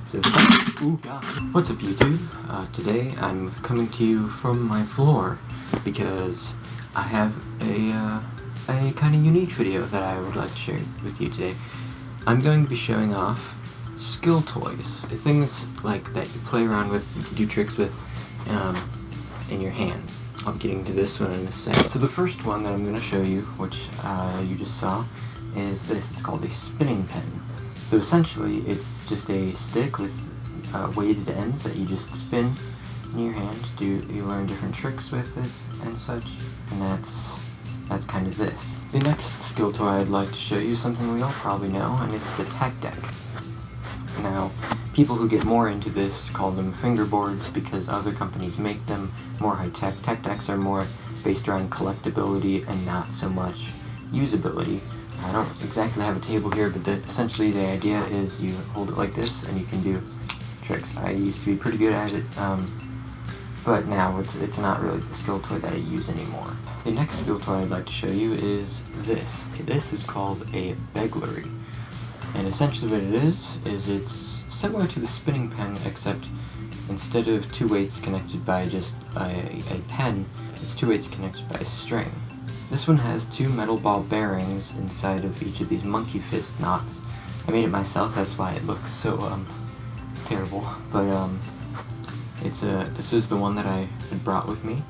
So, ooh, God. What's up, YouTube? Today I'm coming to you from my floor because I have a kind of unique video that I would like to share with you today. I'm going to be showing off skill toys, things like that you play around with, do tricks with in your hand. I'll be getting to this one in a second. So the first one that I'm going to show you, which you just saw, is this. It's called a spinning pen. So essentially, it's just a stick with weighted ends that you just spin in your hand. You learn different tricks with it and such, and that's kind of this. The next skill toy I'd like to show you is something we all probably know, and it's the tech deck. Now, people who get more into this call them fingerboards because other companies make them more high-tech. Tech decks are more based around collectability and not so much usability. I don't exactly have a table here, but essentially the idea is you hold it like this and you can do tricks. I used to be pretty good at it, but now it's not really the skill toy that I use anymore. The next skill toy I'd like to show you is this. This is called a beglery. And essentially what it is it's similar to the spinning pen, except instead of two weights connected by just a pen, it's two weights connected by a string. This one has two metal ball bearings inside of each of these monkey fist knots. I made it myself, that's why it looks so terrible. But this is the one that I had brought with me.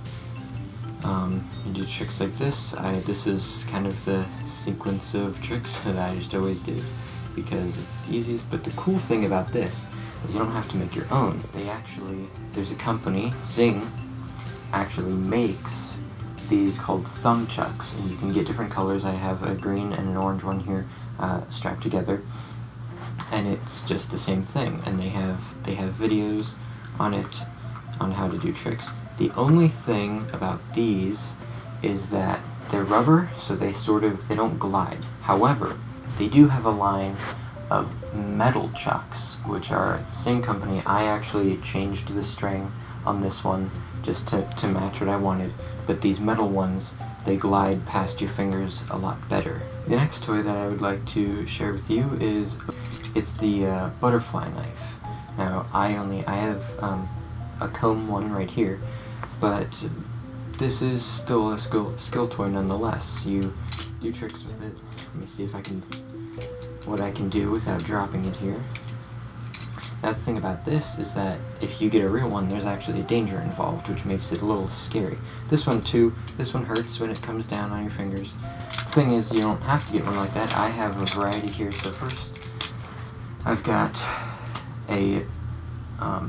You do tricks like this. This is kind of the sequence of tricks that I just always do because it's easiest. But the cool thing about this is you don't have to make your own. There's a company, Zing, actually makes these called thumb chucks, and you can get different colors. I have a green and an orange one here strapped together, and it's just the same thing, and they have videos on it on how to do tricks. The only thing about these is that they're rubber, so they don't glide. However, they do have a line of metal chucks, which are the same company. I actually changed the string on this one just to match what I wanted, but these metal ones, they glide past your fingers a lot better. The next toy that I would like to share with you it's the butterfly knife. Now I have a comb one right here, but this is still a skill toy nonetheless. You do tricks with it. Let me see if what I can do without dropping it here. Now the thing about this is that if you get a real one, there's actually a danger involved, which makes it a little scary. This one hurts when it comes down on your fingers. The thing is, you don't have to get one like that. I have a variety here. So first, I've got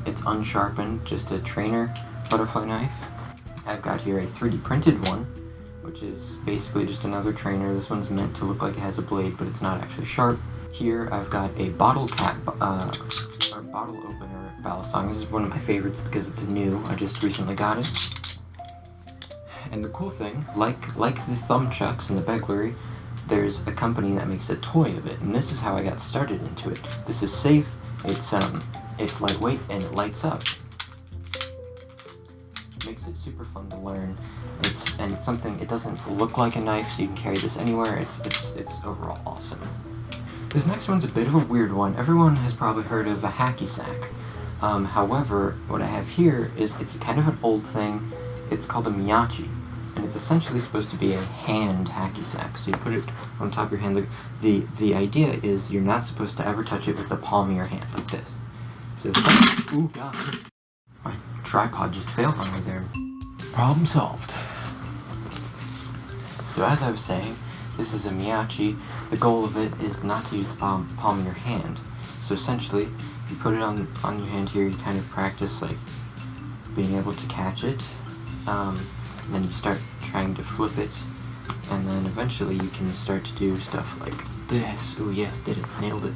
it's unsharpened, just a trainer butterfly knife. I've got here a 3D printed one, which is basically just another trainer. This one's meant to look like it has a blade, but it's not actually sharp. Here I've got a bottle cap, or bottle opener ballast song. This is one of my favorites because it's new. I just recently got it. And the cool thing, like the thumb chucks and the beglery, there's a company that makes a toy of it, and this is how I got started into it. This is safe. It's lightweight and it lights up. It makes it super fun to learn. It's something. It doesn't look like a knife, so you can carry this anywhere. It's overall awesome. This next one's a bit of a weird one. Everyone has probably heard of a hacky sack. However, what I have here is it's kind of an old thing. It's called a miyachi, and it's essentially supposed to be a hand hacky sack. So you put it on top of your hand. Look, the idea is you're not supposed to ever touch it with the palm of your hand like this. So, ooh, God, my tripod just failed on me there. Problem solved. So as I was saying, this is a miyachi. The goal of it is not to use the palm of your hand. So essentially, you put it on your hand here, you kind of practice like being able to catch it. And then you start trying to flip it, and then eventually you can start to do stuff like this. Oh yes, did it, nailed it.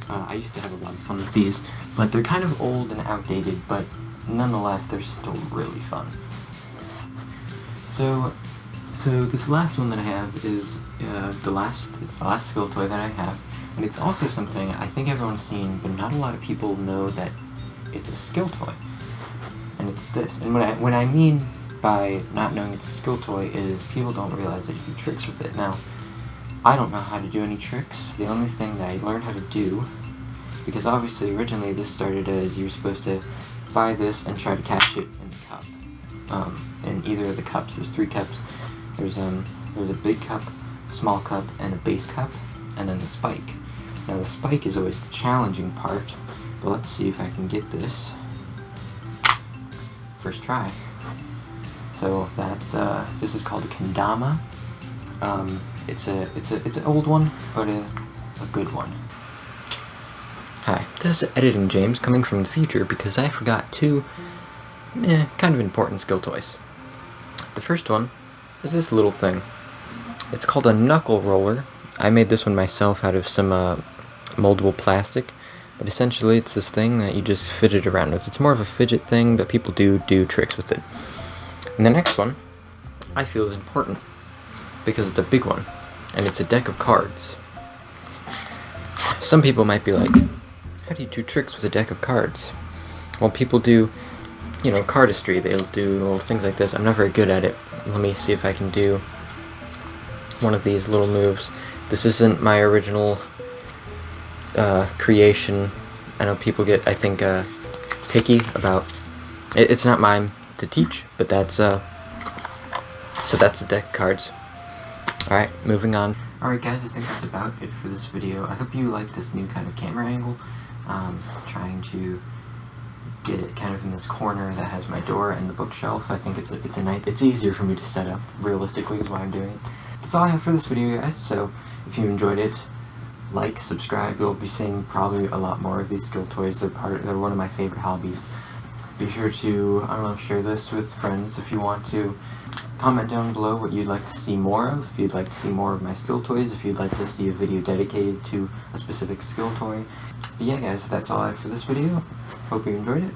I used to have a lot of fun with these, but they're kind of old and outdated, but nonetheless, they're still really fun. So this last one that I have is the last skill toy that I have, and it's also something I think everyone's seen, but not a lot of people know that it's a skill toy. And it's this. And when I mean by not knowing it's a skill toy is people don't realize that you do tricks with it. Now, I don't know how to do any tricks. The only thing that I learned how to do because obviously originally this started as you're supposed to buy this and try to catch it in the cup. In either of the cups. There's 3 cups. There's a big cup, a small cup, and a base cup, and then the spike. Now the spike is always the challenging part, but let's see if I can get this. First try. So that's this is called a kendama. It's an old one, but a good one. Hi, this is Editing James coming from the future because I forgot 2 kind of important skill toys. The first one is this little thing. It's called a knuckle roller. I made this one myself out of some moldable plastic, but essentially it's this thing that you just fidget around with. It's more of a fidget thing, but people do tricks with it. And the next one I feel is important because it's a big one, and it's a deck of cards. Some people might be like, how do you do tricks with a deck of cards? Well, people do, you know, cardistry. They'll do little things like this. I'm not very good at it. Let me see if I can do one of these little moves. This isn't my original creation. I know people get, I think, picky about it. It's not mine to teach, but that's so that's the deck of cards. Alright, moving on. Alright guys, I think that's about it for this video. I hope you like this new kind of camera angle. Trying to get it kind of in this corner that has my door and the bookshelf. I think it's easier for me to set up, realistically, is why I'm doing it. That's all I have for this video, guys, so if you enjoyed it, like, subscribe. You'll be seeing probably a lot more of these skill toys. They're one of my favorite hobbies. Be sure to, I don't know, share this with friends if you want to. Comment down below what you'd like to see more of, if you'd like to see more of my skill toys, if you'd like to see a video dedicated to a specific skill toy. But yeah guys, that's all I have for this video. Hope you enjoyed it.